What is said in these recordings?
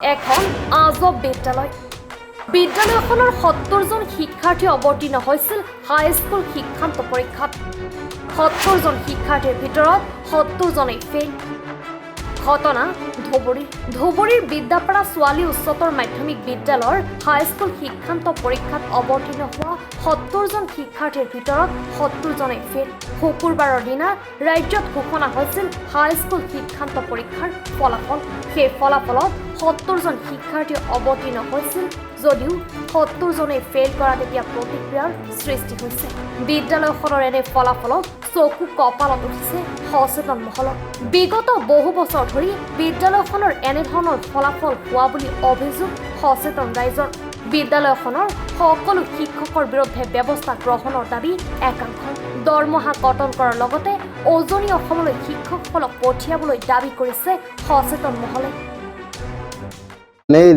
এখন আজব বিদ্যালয় বিদ্যালয়খনৰ ৭০ জন শিক্ষাৰ্থী অৱতীৰ্ণ হৈছিল হাইস্কুল শিক্ষান্ত পৰীক্ষাত ৭০ জন শিক্ষাৰ্থীৰ ভিতৰত ৭০ জনেই ফেইল ঘটনা ধুবুৰীৰ বিদ্যাপাৰা ছোৱালী উচ্চতৰ মাধ্যমিক বিদ্যালয়ৰ হাইস্কুল শিক্ষান্ত পৰীক্ষাত অৱতীৰ্ণ হোৱা ৭০ জন শিক্ষাৰ্থীৰ ভিতৰত ৭০ জনেই ফেইল শুকুৰবাৰৰ দিনা ৰাজ্যত ঘোষণা হৈছিল হাইস্কুল শিক্ষান্ত পৰীক্ষাৰ ফলাফল সেই ফলাফলত ৭০ জন শিক্ষাৰ্থী অৱতীৰ্ণ হৈছিল যদিও ৭০ জনে ফেইল কৰা তেতিয়া প্ৰতিক্ৰিয়াৰ সৃষ্টি হৈছে বিদ্যালয়খনৰ এনে ফলাফলত চকু কপালত উঠিছে সচেতন মহলত বিগত বহু বছৰ ধৰি বিদ্যালয়খনৰ এনেধৰণৰ ফলাফল হোৱা বুলি অভিযোগ সচেতন ৰাইজৰ বিদ্যালয়খনৰ সকলো শিক্ষকৰ বিৰুদ্ধে ব্যৱস্থা গ্ৰহণৰ দাবী একাংশৰ দৰমহা কটন কৰাৰ লগতে উজনি অসমলৈ শিক্ষকসকলক পঠিয়াবলৈ দাবী কৰিছে সচেতন মহলে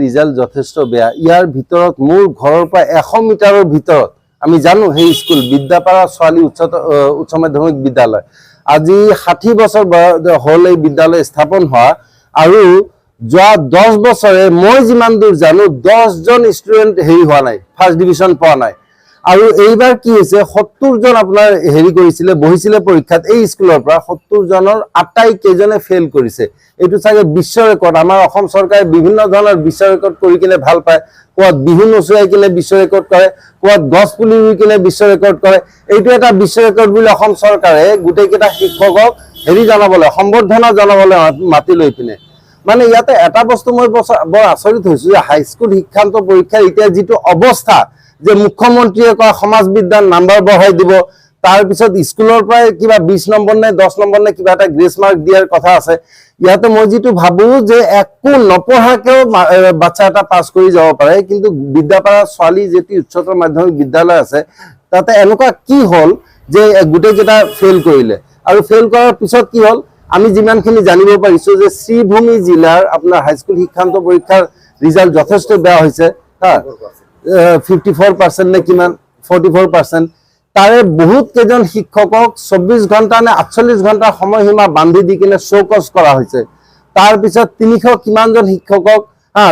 ৰিজাল্ট যথেষ্ট বেয়া ইয়াৰ ভিতৰত মোৰ ঘৰৰ পৰা 100 মিটাৰৰ ভিতৰত আমি জানো সেই স্কুল বিদ্যাপাৰা ছোৱালী উচ্চ মাধ্যমিক বিদ্যালয় আজি 60 বছৰ হ'ল এই বিদ্যালয় স্থাপন হোৱা আৰু যোৱা 10 বছৰে মই যিমান দূৰ জানো 10 জন ষ্টুডেন্ট হেৰি হোৱা নাই ফাৰ্ষ্ট ডিভিজন পোৱা নাই আৰু এইবাৰ কি হৈছে 70 জন আপোনাৰ হেৰি কৰিছিলে বহিছিলে পৰীক্ষাত এই স্কুলৰ পৰা 70 জনৰ 28 কেজনে ফেইল কৰিছে এটো চাগে বিশ্ব ৰেকৰ্ড আমাৰ অসম চৰকাৰে বিভিন্ন ধৰণৰ বিশ্ব ৰেকৰ্ড কৰি কিনে ভাল পায় কোৱাত বিহু নচুৱাই কিনে বিশ্ব ৰেকৰ্ড কৰে কোৱাত গছ পুলি ৰুই কিনে বিশ্ব ৰেকৰ্ড কৰে এইটো এটা বিশ্ব ৰেকৰ্ড বুলি অসম চৰকাৰে গোটেই কেইটা শিক্ষকক হেৰি জনাবলৈ সম্বৰ্ধনা জনাবলৈ মাতি লৈ পিনে মানে ইয়াতে এটা বস্তু মই বৰ আচৰিত হৈছো যে হাইস্কুল শিক্ষান্ত পৰীক্ষাৰ এতিয়া যিটো অৱস্থা যে মুখ্যমন্ত্ৰীয়ে কয় সমাজ বিজ্ঞান নাম্বাৰ বঢ়াই দিব তাৰ পিছত স্কুলৰ পৰা কিবা 20 নম্বৰ নে 10 নম্বৰ নে কিবা এটা গ্ৰেস মাৰ্ক দিয়াৰ কথা আছে ইয়াতে মই যেটো ভাবো যে একো নপঢ়াকেও বাচ্চা এটা পাস কৰি যাব পাৰে কিন্তু বিদ্যাপাৰা ছোৱালী যেটি উচ্চতৰ মাধ্যমিক বিদ্যালয় আছে তাতে এনেকুৱা কি হল যে গুটেই কেটা ফেইল কৰিলে আৰু ফেইল কৰাৰ পিছত কি হল আমি যিমানখিনি জানিব পাৰিছো যে শ্ৰীভূমি জিলাৰ আপোনাৰ হাইস্কুল শিক্ষান্ত পৰীক্ষাৰ ৰিজাল্ট যথেষ্ট বেয়া হৈছে হা 54% নে কিমান 44% তাৰে বহুত কেজন শিক্ষকক 24 ঘণ্টা নে 48 ঘণ্টা সময়সীমা বান্ধি দি কিনে শোকজ কৰা হৈছে তাৰ পিছত 300 কিমানজন শিক্ষকক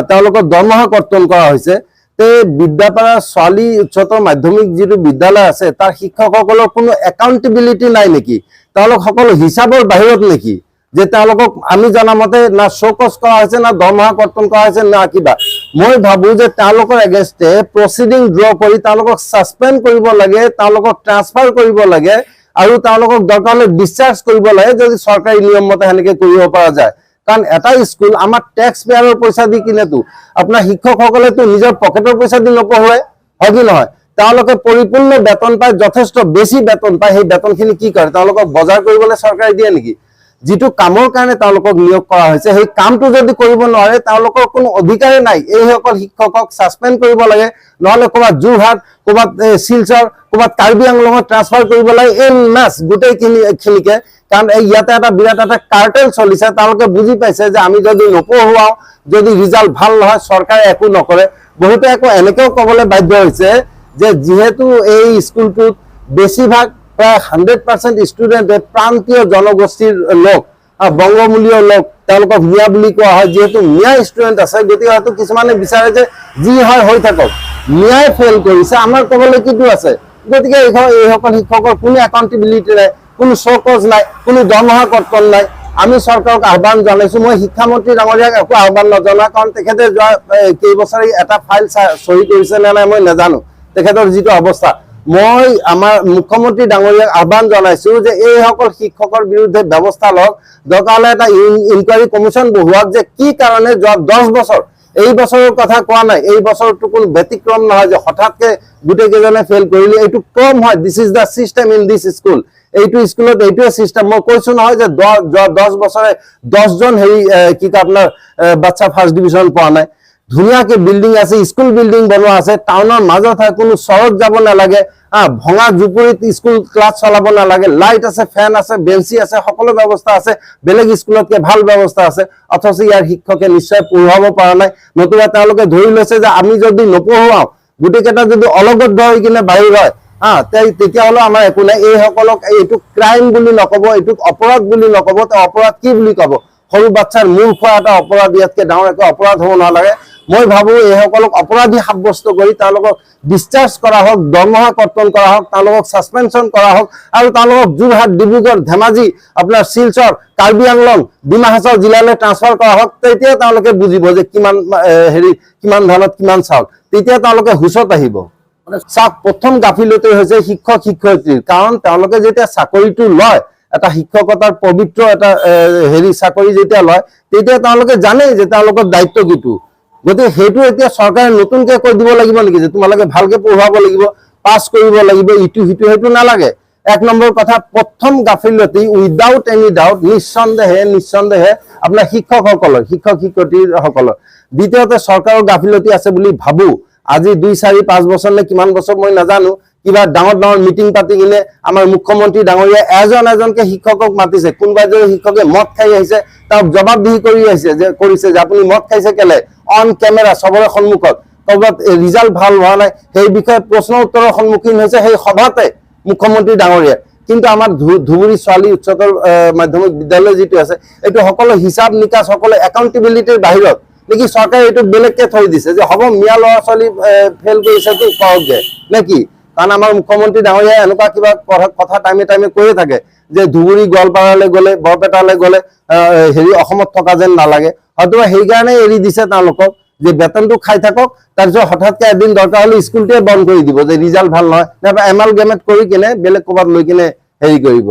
তেওঁলোকৰ দৰমহা কৰ্তন কৰা হৈছে তে বিদ্যাপাৰা ছোৱালী উচ্চতৰ মাধ্যমিক যিটো বিদ্যালয় আছে তাৰ শিক্ষকসকলৰ কোনো একাউন্টেবিলিটি নাই নেকি তেওঁলোক সকলো হিচাপৰ বাহিৰত নেকি যে তেওঁলোকক আমি জানামতে না শোকজ কৰা হৈছে না দৰমহা কৰ্তন কৰা হৈছে না কিবা মই ভাবো যে তেওঁলোকৰ এগেইনষ্টে প্ৰসিডিং ড্ৰ কৰি তেওঁলোকক সাসপেন্ড কৰিব লাগে তেওঁলোকক ট্ৰান্সফাৰ কৰিব লাগে আৰু তেওঁলোকক দৰকাৰ হ'লে ডিসচাৰ্জ কৰিব লাগে যদি চৰকাৰী নিয়ম মতে হেনেকে কৰিব পৰা যায় কাৰণ এটা স্কুল আমাৰ ট্যাক্স পেয়াৰৰ পইচা দি কিনেতো আপোনাৰ শিক্ষকসকলেতো নিজৰ পকেটৰ পইচা দি নপঢ়ায় হয় কি নহয় তেওঁলোকে পৰিপূৰ্ণ বেতন পায় যথেষ্ট বেছি বেতন পায় সেই বেতনখিনি কি কৰে তেওঁলোকক বজাৰ কৰিবলৈ চৰকাৰে দিয়ে নেকি যিটো কামৰ কাৰণে তেওঁলোকক নিয়োগ কৰা হৈছে সেই কামটো যদি কৰিব নোৱাৰে তেওঁলোকৰ কোনো অধিকাৰ নাই এই সকল শিক্ষকক সাসপেন্ড কৰিব লাগে নহলে কোবা জুৰহাট কোবা শিলচৰ কোবা কাৰ্বি আংলঙত ট্ৰান্সফাৰ কৰিব লাগে এই মাস গোটেই খিনিকে কাৰণ এই ইয়াতে এটা বিৰাট এটা কাৰ্টেল চলিছে তেওঁলোকে বুজি পাইছে যে আমি যদি নপঢ়ুৱাও যদি ৰিজাল্ট ভাল নহয় চৰকাৰে একো নকৰে বহুতে একো এনেকেও কবলৈ বাধ্য হৈছে যে যেহেতু এই স্কুলটোত বেছিভাগ প্ৰায় 100% ষ্টুডেন্টে প্ৰান্তীয় জনগোষ্ঠীৰ লোক বংগমূলীয় লোক তেওঁলোকক মিয়া বুলি কোৱা হয় যেহেতু মিয়া ষ্টুডেন্ট আছে গতিকে হয়তো কিছুমানে বিচাৰে যে যি হয় হৈ থাকক মিয়াই ফেইল কৰিছে আমাৰ কবলৈ কিটো আছে গতিকে এই সকল শিক্ষকৰ কোনো একাউন্টেবিলিটি নাই কোনো শোকজ নাই কোনো দৰমহা কৰ্তন নাই আমি চৰকাৰক আহ্বান জনাইছো মই শিক্ষামন্ত্ৰী ডাঙৰীয়াক একো আহ্বান নজনা কাৰণ তেখেতে যোৱা কেইবছৰ এটা ফাইল সহি কৰিছে নে নাই মই নাজানো তেখেতৰ যিটো অৱস্থা মই আমাৰ মুখ্যমন্ত্ৰী ডাঙৰীয়াক আহ্বান জনাইছো যে এই সকল শিক্ষকৰ বিৰুদ্ধে ব্যৱস্থা লওক দৰকাৰ এটা ইনকুৱাৰী কমিশন বহুৱাক যে কি কাৰণে যোৱা 10 বছৰ এই বছৰৰ কথা কোৱা নাই এই বছৰটো কোনো ব্যতিক্ৰম নহয় যে হঠাৎকে গুটেই কেজনে ফেইল কৰিলে এইটো কম হয় this is the system in this school এইটো স্কুলত এইটোৱে সিস্টেম মই কৈছো নহয় যে 10 বছৰে 10 জন হেৰি কি আপোনাৰ বাচ্চা ফাৰ্ষ্ট ডিভিজন পোৱা নাই ধুনিয়াকে বিল্ডিং আছে স্কুল বিল্ডিং বনোৱা আছে টাউনৰ মাজত হয় কোনো চৰক যাব নালাগে ভঙা জুপুৰিত স্কুল ক্লাছ চলাব নালাগে লাইট আছে ফেন আছে বেঞ্চি আছে সকলো ব্যৱস্থা আছে বেলেগ স্কুলতকে ভাল ব্যৱস্থা আছে অথচ ইয়াৰ শিক্ষকে নিশ্চয় পঢ়াব পৰা নাই নতুবা তেওঁলোকে ধৰি লৈছে যে আমি যদি নপঢ়াও গুটেই কেটা যদি অলগদ্ধ হৈ কিনে বাহিৰ হয় তেতিয়া হলো আমাৰ একো নাই এই সকলক এইটো ক্ৰাইম বুলি নকব এইটো অপৰাধ বুলি নকব তে অপৰাধ কি বুলি কব সৰু বাচ্চাৰ মূৰ খোৱা এটা অপৰাধ ইয়াতকৈ ডাঙৰ একো অপৰাধ হ'ব নালাগে মই ভাবোঁ এইসকলক অপৰাধী সাব্যস্ত কৰি তেওঁলোকক ডিসচাৰ্জ কৰা হওক দৰমহা কৰ্তন কৰা হওক তেওঁলোকক সাসপেনশন কৰা হওক আৰু তেওঁলোকক যোৰহাট ডিব্ৰুগড় ধেমাজি আপোনাৰ শিলচৰ কাৰ্বি আংলং ডিমা হাছাও জিলালৈ ট্ৰান্সফাৰ কৰা হওক তেতিয়া তেওঁলোকে বুজিব যে কিমান কিমান ধানত কিমান চাউল তেতিয়া তেওঁলোকে হুঁচত আহিব চাওক প্ৰথম গাফিলতি হৈছে শিক্ষক শিক্ষয়িত্ৰীৰ কাৰণ তেওঁলোকে যেতিয়া চাকৰিটো লয় এটা শিক্ষকতাৰ পবিত্ৰ এটা চাকৰি যেতিয়া লয় তেতিয়া তেওঁলোকে জানে যে তেওঁলোকৰ দায়িত্ব কিটো গতিকে সেইটো এতিয়া চৰকাৰে নতুনকৈ কৈ দিব লাগিব নেকি যে তোমালোকে ভালকৈ পঢ়াব লাগিব পাছ কৰিব লাগিব ইটো সিটো সেইটো নালাগে এক নম্বৰ কথা প্ৰথম গাফিলতি উইদাউট এনি ডাউট নিঃসন্দেহে আপোনাৰ শিক্ষকসকলৰ শিক্ষক শিক্ষয়িত্ৰীসকলৰ দ্বিতীয়তে চৰকাৰৰ গাফিলতি আছে বুলি ভাবোঁ আজি 2-4-5 বছৰলৈ কিমান বছৰ মই নাজানো কিবা ডাঙৰ ডাঙৰ মিটিং পাতি কিনে আমাৰ মুখ্যমন্ত্ৰী ডাঙৰীয়া এজনকে শিক্ষকক মাতিছে কোনোবা এজন শিক্ষকে মদ খাই আহিছে তাক জবাবদিহি কৰি আহিছে যে কৰিছে যে আপুনি মদ খাইছে কেলে অন কেমেৰা সবৰে সন্মুখত ক'ৰবাত ৰিজাল্ট ভাল হোৱা নাই সেই বিষয়ে প্ৰশ্ন উত্তৰৰ সন্মুখীন হৈছে সেই সভাতে মুখ্যমন্ত্ৰী ডাঙৰীয়া কিন্তু আমাৰ ধুবুৰী ছোৱালী উচ্চতৰ মাধ্যমিক বিদ্যালয় যিটো আছে এইটো সকলো হিচাপ নিকাচ সকলো একাউণ্টেবিলিটিৰ বাহিৰত নেকি চৰকাৰে এইটো বেলেগকৈ থৈ দিছে যে হ'ব মিয়া ল'ৰা ছোৱালী ফেল কৰিছেতো কওকগৈ নে কি কাৰণ আমাৰ মুখ্যমন্ত্ৰী ডাঙৰীয়াই এনেকুৱা কিবা কথা টাইমে কৈয়ে থাকে যে ধুবুৰী গোৱালপাৰালৈ গ'লে বৰপেটালৈ গ'লে অসমত থকা যেন নালাগে হয়তো সেইকাৰণে এৰি দিছে তেওঁলোকক যে বেতনটো খাই থাকক তাৰপিছত হঠাৎকৈ এদিন দৰকাৰ হ'লে স্কুলটোৱে বন্ধ কৰি দিব যে ৰিজাল্ট ভাল নহয় নাইবা এমালগেমেট কৰি কিনে বেলেগ ক'ৰবাত লৈ কিনে কৰিব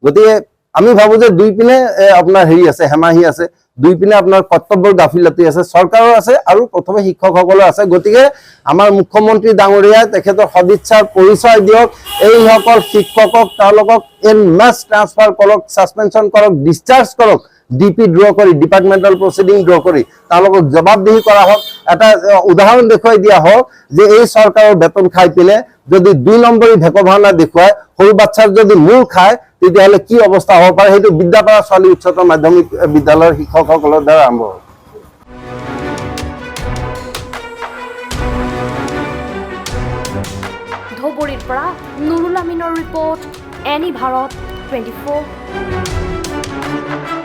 গতিকে আমি ভাবোঁ যে দুই পিনে আপোনাৰ আছে হেমাহি আছে দুই পিনে আপোনাৰ কৰ্তব্যৰ গাফিলতি আছে চৰকাৰৰ আছে আৰু প্ৰথমে শিক্ষকসকলৰ আছে গতিকে আমাৰ মুখ্যমন্ত্ৰী ডাঙৰীয়াই তেখেতৰ সদিচ্ছাৰ পৰিচয় দিয়ক এইসকল শিক্ষকক তেওঁলোকক এন মাছ ট্ৰান্সফাৰ কৰক সাসপেনশন কৰক ডিসচাৰ্জ কৰক ডিপি ড্ৰ কৰি ডিপাৰ্টমেণ্টেল প্ৰচিডিং ড্ৰ কৰি তেওঁলোকক জবাবদিহি কৰা হওক এটা উদাহৰণ দেখুৱাই দিয়া হওক যে এই চৰকাৰৰ বেতন খাই পিনে যদি 2 নম্বৰী ভেক ভাওনা দেখুৱায় সৰু বাচ্চাৰ যদি মূৰ খায় তেতিয়াহ'লে কি অৱস্থা হ'ব পাৰে সেইটো বিদ্যাপাৰা ছোৱালী উচ্চতৰ মাধ্যমিক বিদ্যালয়ৰ শিক্ষকসকলৰ দ্বাৰা আৰম্ভ হ'ব ধুবুৰীৰ পৰা নুৰুল আমিনৰ ৰিপৰ্ট এনি ভাৰত 24